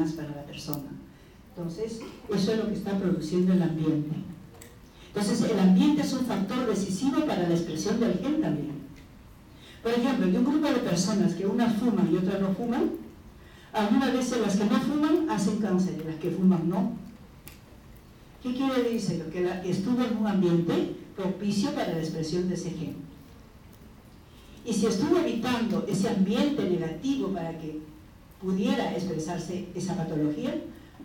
más para la persona. Entonces, eso es lo que está produciendo el ambiente. Entonces, el ambiente es un factor decisivo para la expresión del gen también. Por ejemplo, de un grupo de personas que unas fuman y otras no fuman, algunas veces las que no fuman hacen cáncer y las que fuman no. ¿Qué quiere decir? Que estuvo en un ambiente propicio para la expresión de ese gen. Y si estuvo evitando ese ambiente negativo para que pudiera expresarse esa patología,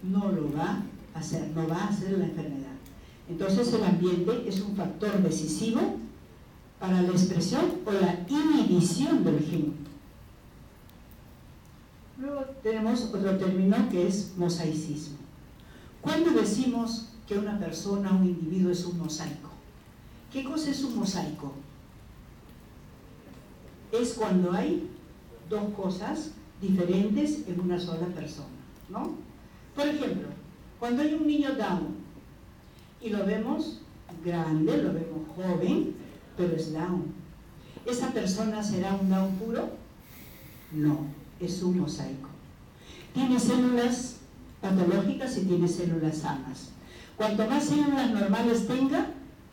no lo va a hacer, no va a hacer la enfermedad. Entonces el ambiente es un factor decisivo para la expresión o la inhibición del gen. Luego tenemos otro término que es mosaicismo. ¿Cuándo decimos que una persona, un individuo es un mosaico? ¿Qué cosa es un mosaico? Es cuando hay dos cosas diferentes en una sola persona, ¿no? Por ejemplo, cuando hay un niño Down y lo vemos grande, lo vemos joven, pero es Down, ¿esa persona será un Down puro? No, es un mosaico. Tiene células patológicas y tiene células sanas. Cuanto más células normales tenga,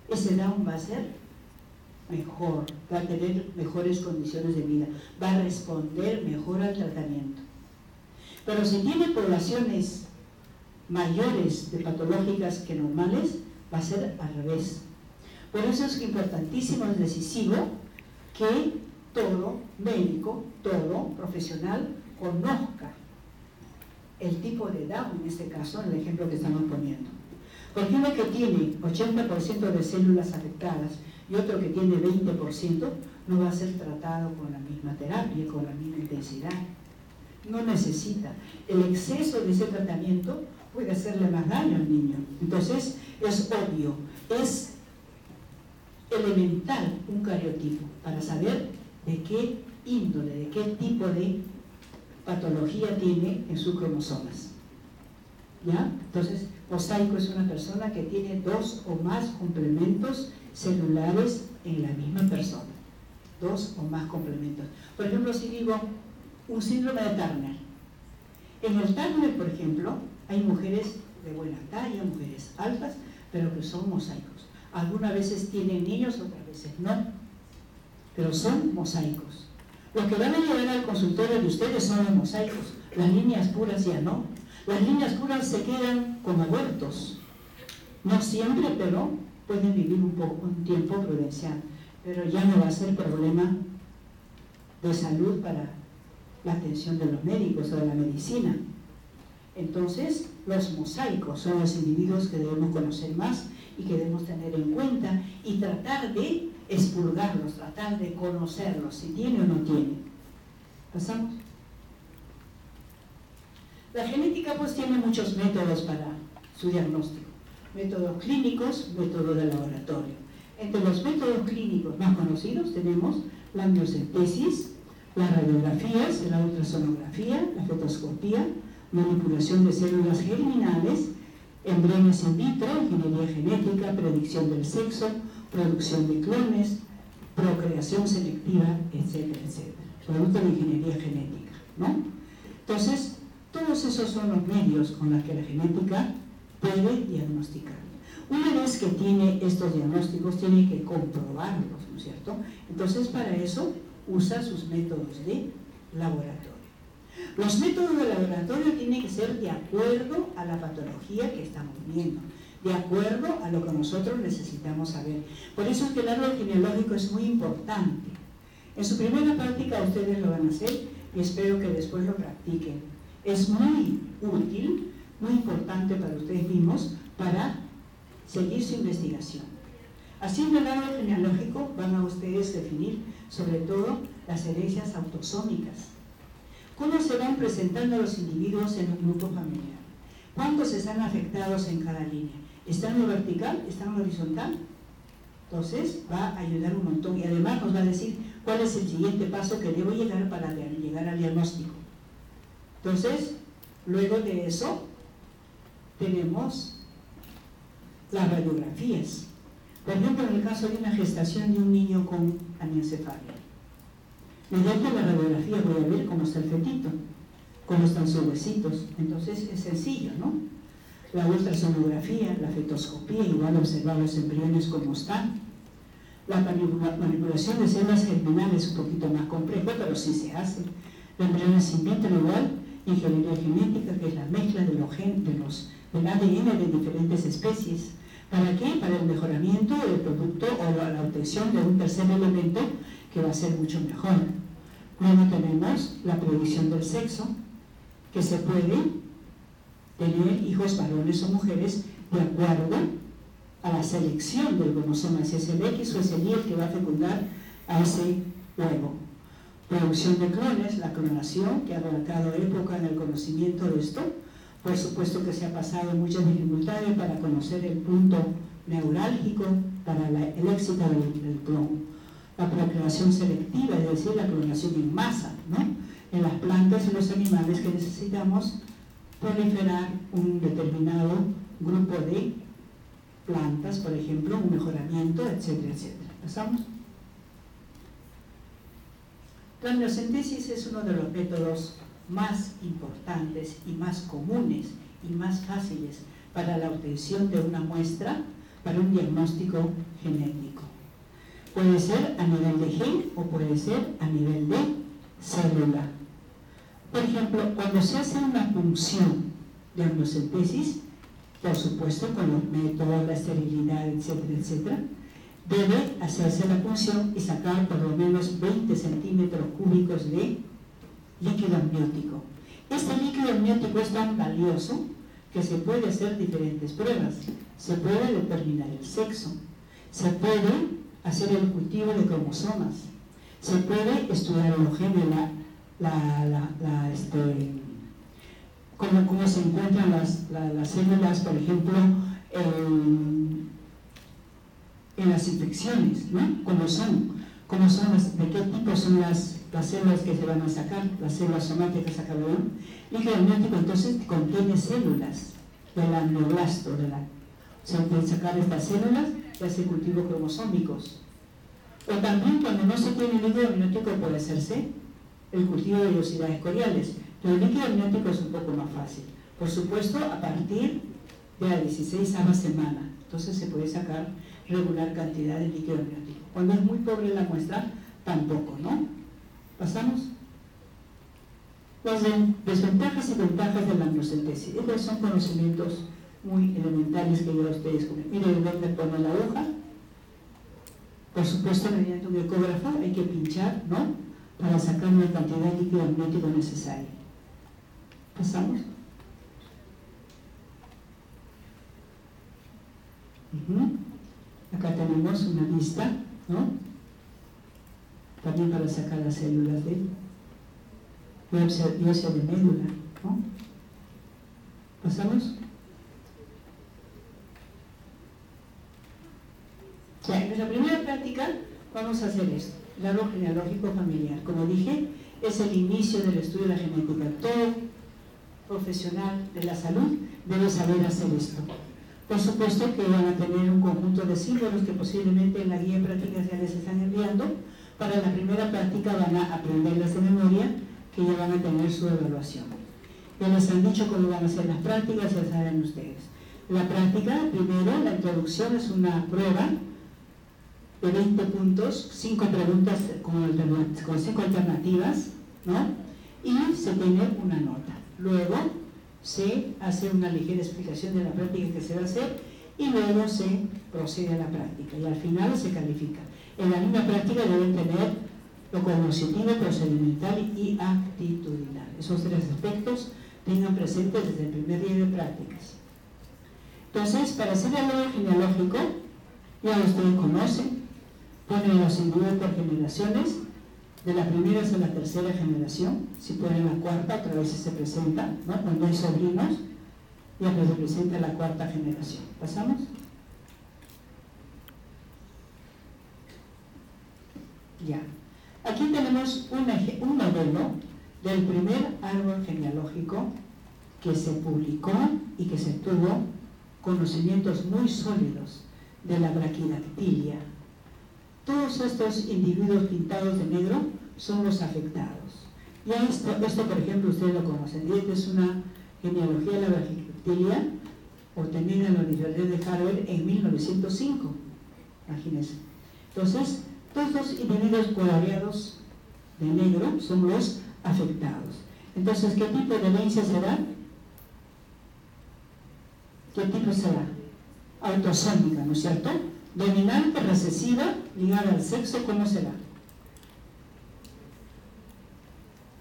ese Down va a ser mejor, va a tener mejores condiciones de vida, va a responder mejor al tratamiento. Pero si tiene poblaciones mayores de patológicas que normales, va a ser al revés. Por eso es importantísimo, es decisivo que todo médico, todo profesional conozca el tipo de Down, en este caso, en el ejemplo que estamos poniendo. Porque uno que tiene 80% de células afectadas y otro que tiene 20%, no va a ser tratado con la misma terapia, con la misma intensidad. No necesita. El exceso de ese tratamiento puede hacerle más daño al niño. Entonces, es obvio, es elemental un cariotipo para saber de qué índole, de qué tipo de patología tiene en sus cromosomas. ¿Ya? Entonces, mosaico es una persona que tiene dos o más complementos celulares en la misma persona. Dos o más complementos. Por ejemplo, si digo un síndrome de Turner. En el Turner, por ejemplo, hay mujeres de buena talla, mujeres altas, pero que son mosaicos. Algunas veces tienen niños, otras veces no, pero son mosaicos. Los que van a llegar al consultorio de ustedes son los mosaicos, las líneas puras ya no. Las líneas puras se quedan como abortos. No siempre, pero pueden vivir un tiempo prudencial, pero ya no va a ser problema de salud para la atención de los médicos o de la medicina. Entonces, los mosaicos son los individuos que debemos conocer más y que debemos tener en cuenta y tratar de expurgarlos, tratar de conocerlos, si tiene o no tiene. ¿Pasamos? La genética pues tiene muchos métodos para su diagnóstico. Métodos clínicos, métodos de laboratorio. Entre los métodos clínicos más conocidos tenemos la amniocentesis, las radiografías, la ultrasonografía, la fetoscopía, manipulación de células germinales, embriones in vitro, ingeniería genética, predicción del sexo, producción de clones, procreación selectiva, etcétera, etcétera. Producto de ingeniería genética, ¿no? Entonces, todos esos son los medios con los que la genética puede diagnosticar. Una vez que tiene estos diagnósticos, tiene que comprobarlos, ¿no es cierto? Entonces, para eso usa sus métodos de laboratorio. Los métodos de laboratorio tienen que ser de acuerdo a la patología que estamos viendo, de acuerdo a lo que nosotros necesitamos saber. Por eso es que el árbol genealógico es muy importante. En su primera práctica ustedes lo van a hacer y espero que después lo practiquen. Es muy útil, muy importante para ustedes mismos para seguir su investigación. Haciendo el árbol genealógico van a ustedes definir sobre todo las herencias autosómicas. ¿Cómo se van presentando los individuos en un grupo familiar? ¿Cuántos están afectados en cada línea? ¿Están en lo vertical? ¿Están en lo horizontal? Entonces va a ayudar un montón y además nos va a decir cuál es el siguiente paso que debo llegar para llegar al diagnóstico. Entonces, luego de eso, tenemos las radiografías. Por ejemplo, en el caso de una gestación de un niño con anencefalia. Mediante la radiografía voy a ver cómo está el fetito, cómo están sus huesitos. Entonces es sencillo, ¿no? La ultrasonografía, la fetoscopía, igual observar los embriones cómo están. La manipulación de células germinales es un poquito más complejo, pero sí se hace. La embriones in vitro igual, ingeniería genética, que es la mezcla del ADN de diferentes especies. ¿Para qué? Para el mejoramiento del producto o la obtención de un tercer elemento que va a ser mucho mejor. Luego tenemos la predicción del sexo, que se puede tener hijos varones o mujeres de acuerdo a la selección del cromosoma, si es el X o es el Y el que va a fecundar a ese huevo. Producción de clones, la clonación, que ha abarcado época en el conocimiento de esto. Por supuesto que se ha pasado muchas dificultades para conocer el punto neurálgico para el éxito del clon. La procreación selectiva, es decir, la clonación en masa, ¿no? En las plantas y los animales que necesitamos proliferar un determinado grupo de plantas, por ejemplo, un mejoramiento, etcétera, etcétera. ¿Pasamos? La amniocentesis es uno de los métodos más importantes y más comunes y más fáciles para la obtención de una muestra para un diagnóstico genético. Puede ser a nivel de gen o puede ser a nivel de célula. Por ejemplo, cuando se hace una punción de amniocentesis, por supuesto con los métodos, la esterilidad, etcétera, etcétera, debe hacerse la punción y sacar por lo menos 20 centímetros cúbicos de líquido amniótico. Este líquido amniótico es tan valioso que se puede hacer diferentes pruebas. Se puede determinar el sexo, se puede hacer el cultivo de cromosomas, se puede estudiar los genes, cómo se encuentran las células, por ejemplo, en las infecciones, ¿no? ¿Cómo son de qué tipo son las células que se van a sacar, las células somáticas a cada uno? Líquido amniótico entonces contiene células del amnioblasto, se pueden sacar estas células y hacer cultivos cromosómicos. O también cuando no se tiene líquido amniótico puede hacerse el cultivo de vellosidades coriales, pero el líquido amniótico es un poco más fácil. Por supuesto, a partir de la 16ª semana, entonces se puede sacar regular cantidad de líquido amniótico. Cuando es muy pobre la muestra, tampoco, ¿no? ¿Pasamos? Las desventajas y ventajas de la amniocentesis. Estos son conocimientos muy elementales que yo a ustedes comento. Miren dónde pone la aguja. Por supuesto, mediante un ecógrafo hay que pinchar, ¿no? Para sacar la cantidad de líquido amniótico necesaria. ¿Pasamos? Acá tenemos una lista, ¿no? También para sacar las células de biopsia de médula, ¿no? ¿Pasamos? Ya, en nuestra primera práctica vamos a hacer esto, el árbol genealógico familiar. Como dije, es el inicio del estudio de la genética. Todo profesional de la salud debe saber hacer esto. Por supuesto que van a tener un conjunto de símbolos que posiblemente en la guía de prácticas ya les están enviando. Para la primera práctica van a aprenderlas de memoria, que ya van a tener su evaluación. Ya les han dicho cómo van a ser las prácticas, ya saben ustedes. La práctica, primero, la introducción es una prueba de 20 puntos, 5 preguntas con 5 alternativas, ¿no? Y se tiene una nota. Luego se hace una ligera explicación de la práctica que se va a hacer y luego se procede a la práctica y al final se califica. En la misma práctica deben tener lo cognitivo, procedimental y actitudinal. Esos 3 aspectos tengan presentes desde el primer día de prácticas. Entonces, para hacer el árbol genealógico, ya ustedes conocen, ponen los individuos por generaciones, de la primera hasta la tercera generación. Si ponen la cuarta, otra vez se presenta, ¿no? Cuando hay sobrinos, ya se presenta la cuarta generación. ¿Pasamos? Ya. Aquí tenemos un modelo del primer árbol genealógico que se publicó y que se tuvo conocimientos muy sólidos de la braquidactilia. Todos estos individuos pintados de negro son los afectados. Ya esto por ejemplo, ustedes lo conocen. Y esta es una genealogía de la bacteria obtenida en la Universidad de Harvard en 1905. Imagínense. Entonces, todos los individuos coloreados de negro son los afectados. Entonces, ¿qué tipo de herencia será? ¿Qué tipo será? Autosómica, ¿no es cierto? Dominante, recesiva, ligada al sexo, ¿cómo será?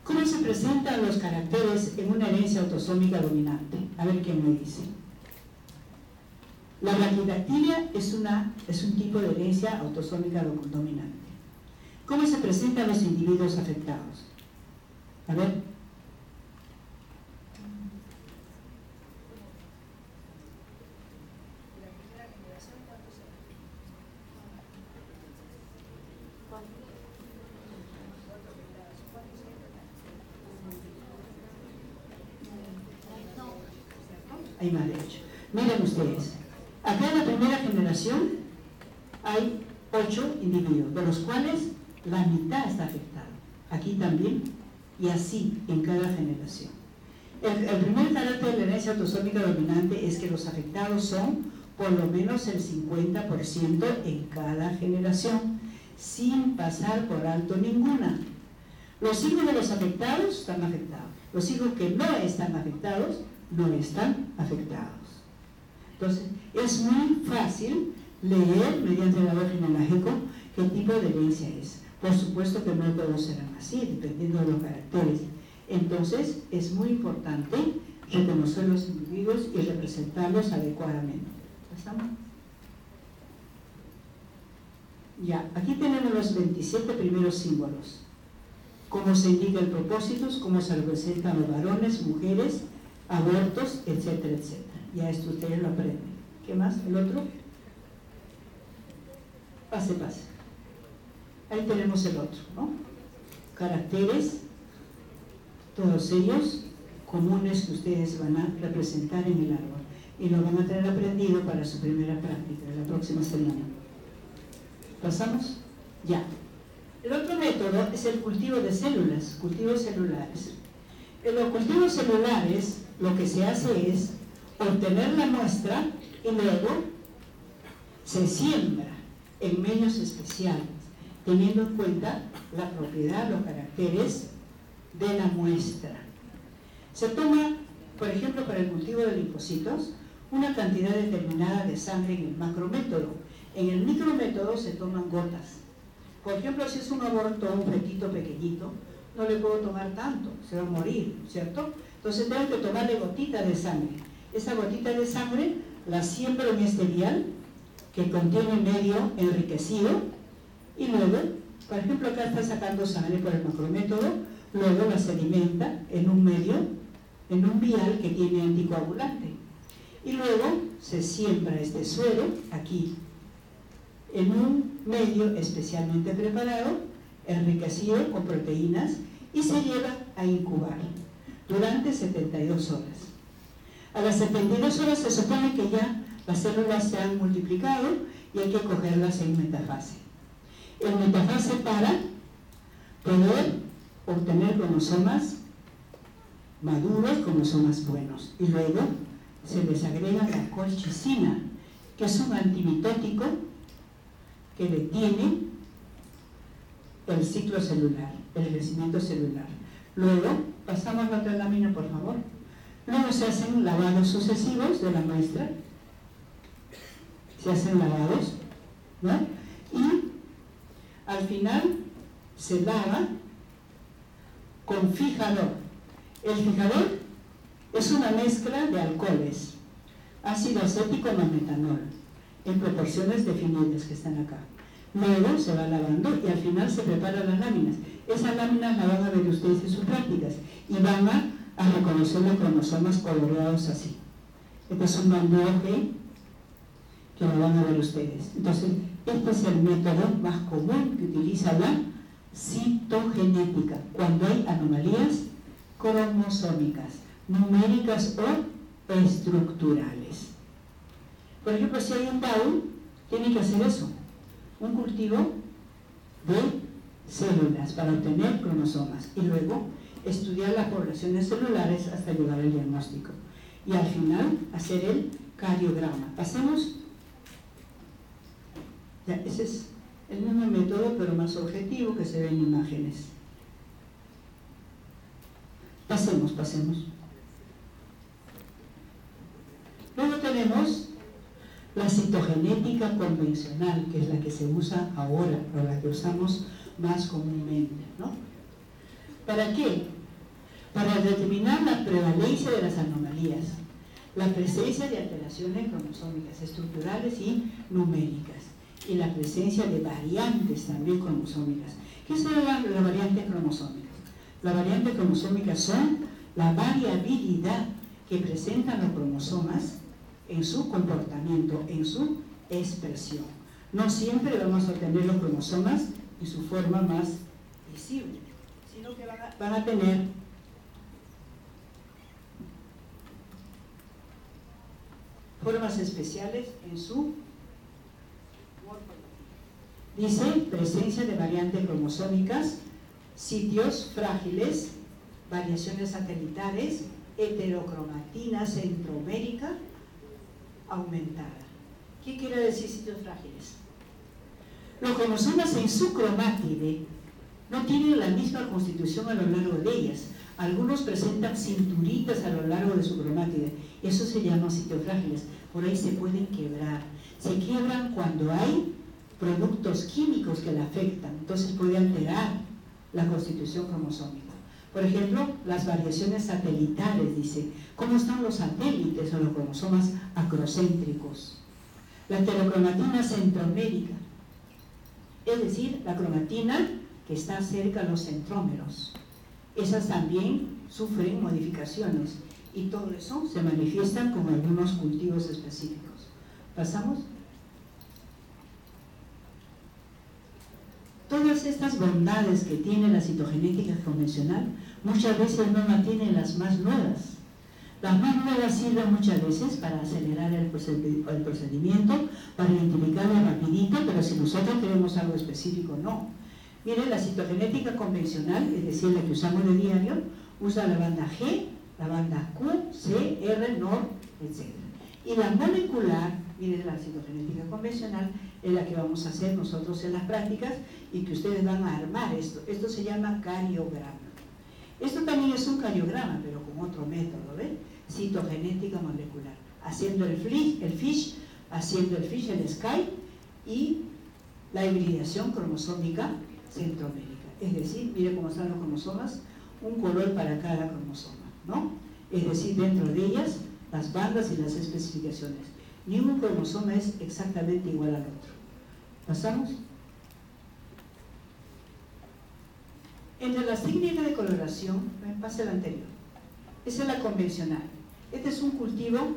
¿Cómo se presentan los caracteres en una herencia autosómica dominante? A ver quién me dice. La brachydactilia es un tipo de herencia autosómica dominante. ¿Cómo se presentan los individuos afectados? A ver. Hay más de 8. Miren ustedes, acá en la primera generación hay 8 individuos, de los cuales la mitad está afectada. Aquí también, y así en cada generación. El primer carácter de la herencia autosómica dominante es que los afectados son por lo menos el 50% en cada generación, sin pasar por alto ninguna. Los hijos de los afectados están afectados. Los hijos que no están afectados, no están afectados. Entonces, es muy fácil leer mediante el árbol genealógico qué tipo de herencia es. Por supuesto que no todos serán así, dependiendo de los caracteres. Entonces, es muy importante reconocer los individuos y representarlos adecuadamente. ¿Estamos? Ya, aquí tenemos los 27 primeros símbolos. Cómo se indica el propósito, cómo se representan los varones, mujeres, abortos, etcétera, etcétera. Ya esto ustedes lo aprenden. ¿Qué más? ¿El otro? Pase. Ahí tenemos el otro, ¿no? Caracteres, todos ellos comunes que ustedes van a representar en el árbol. Y lo van a tener aprendido para su primera práctica, la próxima semana. ¿Pasamos? Ya. El otro método es el cultivo de células, cultivos celulares. En los cultivos celulares, lo que se hace es obtener la muestra y luego se siembra en medios especiales, teniendo en cuenta la propiedad, los caracteres de la muestra. Se toma, por ejemplo, para el cultivo de linfocitos, una cantidad determinada de sangre en el macrométodo. En el micrométodo se toman gotas. Por ejemplo, si es un aborto, un fetito pequeñito, no le puedo tomar tanto, se va a morir, ¿cierto? Entonces tengo que tomarle gotita de sangre. Esa gotita de sangre la siembro en este vial que contiene medio enriquecido y luego, por ejemplo, acá está sacando sangre por el macrométodo, luego la sedimenta en un medio, en un vial que tiene anticoagulante. Y luego se siembra este suero aquí, en un medio especialmente preparado, enriquecido con proteínas, y se lleva a incubar durante 72 horas. A las 72 horas se supone que ya las células se han multiplicado y hay que cogerlas en metafase. En metafase para poder obtener cromosomas maduros, cromosomas buenos. Y luego se les agrega la colchicina, que es un antimitótico que detiene el ciclo celular, el crecimiento celular. Luego, pasamos a la otra lámina, por favor. Luego se hacen lavados sucesivos de la muestra. Se hacen lavados, ¿no? Y al final se lava con fijador. El fijador es una mezcla de alcoholes, ácido acético más metanol, en proporciones definidas que están acá. Luego se va lavando y al final se preparan las láminas. Esas láminas las van a ver ustedes en sus prácticas y van a reconocer los cromosomas coloreados así. Este es un bandaje que lo van a ver ustedes. Entonces, este es el método más común que utiliza la citogenética, cuando hay anomalías cromosómicas, numéricas o estructurales. Por ejemplo, si hay un Down, tiene que hacer eso, un cultivo de células para obtener cromosomas y luego estudiar las poblaciones celulares hasta llegar al diagnóstico. Y al final, hacer el cariograma. Pasemos. Ya, ese es el mismo método, pero más objetivo, que se ve en imágenes. Pasemos. Luego tenemos la citogenética convencional, que es la que se usa ahora, o la que usamos más comúnmente, ¿no? ¿Para qué? Para determinar la prevalencia de las anomalías, la presencia de alteraciones cromosómicas estructurales y numéricas, y la presencia de variantes también cromosómicas. ¿Qué son las variantes cromosómicas? Las variantes cromosómicas son la variabilidad que presentan los cromosomas en su comportamiento, en su expresión. No siempre vamos a tener los cromosomas en su forma más visible, sino que van a tener formas especiales en su morfología. Dice presencia de variantes cromosómicas, sitios frágiles, variaciones satelitales, heterocromatina centromérica aumentada. ¿Qué quiere decir sitios frágiles? Los cromosomas en su cromátide no tienen la misma constitución a lo largo de ellas. Algunos presentan cinturitas a lo largo de su cromátide. Eso se llama sitios frágiles. Por ahí se pueden quebrar. Se quiebran cuando hay productos químicos que la afectan. Entonces puede alterar la constitución cromosómica. Por ejemplo, las variaciones satelitales, dice, ¿cómo están los satélites o los cromosomas acrocéntricos? La heterocromatina centromérica, es decir, la cromatina que está cerca de los centrómeros. Esas también sufren modificaciones y todo eso se manifiesta con algunos cultivos específicos. ¿Pasamos? Todas estas bondades que tiene la citogenética convencional muchas veces no la tienen las más nuevas. Las más nuevas sirven muchas veces para acelerar el procedimiento, para identificarlo rapidito, pero si nosotros queremos algo específico, no. Miren, la citogenética convencional, es decir, la que usamos de diario, usa la banda G, la banda Q, C, R, NOR, etc. Y la molecular, miren, la citogenética convencional, es la que vamos a hacer nosotros en las prácticas y que ustedes van a armar esto. Esto se llama cariograma. Esto también es un cariograma, pero con otro método, ¿ven? Citogenética molecular. Haciendo el FISH, haciendo el SCAI y la hibridación cromosómica centromérica. Es decir, mire cómo están los cromosomas, un color para cada cromosoma, ¿no? Es decir, dentro de ellas, las bandas y las especificaciones. Ningún cromosoma es exactamente igual al otro. ¿Pasamos? Entre las técnicas de coloración, pase la anterior. Esa es la convencional. Este es un cultivo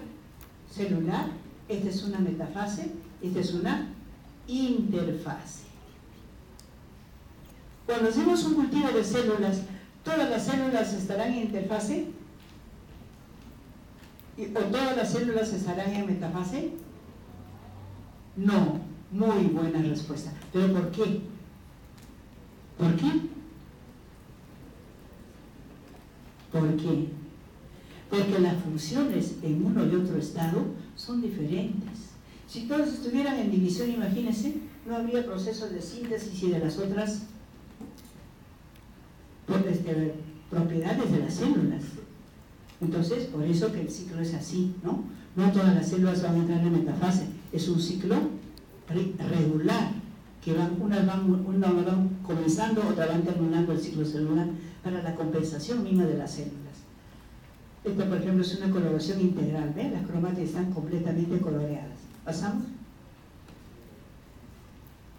celular, esta es una metafase, esta es una interfase. Cuando hacemos un cultivo de células, ¿todas las células estarán en interfase? ¿O todas las células estarán en metafase? No. Muy buena respuesta. ¿Pero por qué? ¿Por qué? ¿Por qué? Porque las funciones en uno y otro estado son diferentes. Si todos estuvieran en división, imagínense, no habría procesos de síntesis y de las otras propiedades de las células. Entonces, por eso que el ciclo es así, ¿no? No todas las células van a entrar en metafase, es un ciclo regular, que unas van comenzando, otras van terminando el ciclo celular para la compensación misma de las células. Esta, por ejemplo, es una coloración integral, ¿ven? Las cromátidas están completamente coloreadas. ¿Pasamos?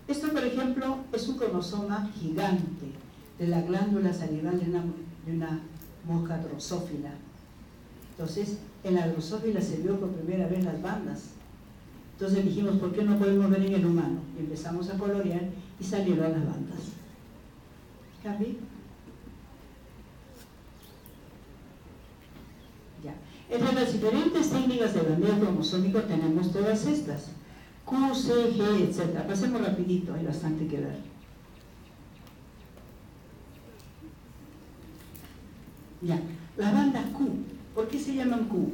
Esto, por ejemplo, es un cromosoma gigante de la glándula salival de una mosca drosófila. Entonces, en la drosófila se vio por primera vez las bandas. Entonces dijimos, ¿por qué no podemos ver en el humano? Y empezamos a colorear y salieron las bandas. ¿Cambi? Ya. Entre las diferentes técnicas de bandeo cromosómico tenemos todas estas. Q, C, G, etc. Pasemos rapidito, hay bastante que ver. Ya, las bandas Q, ¿por qué se llaman Q?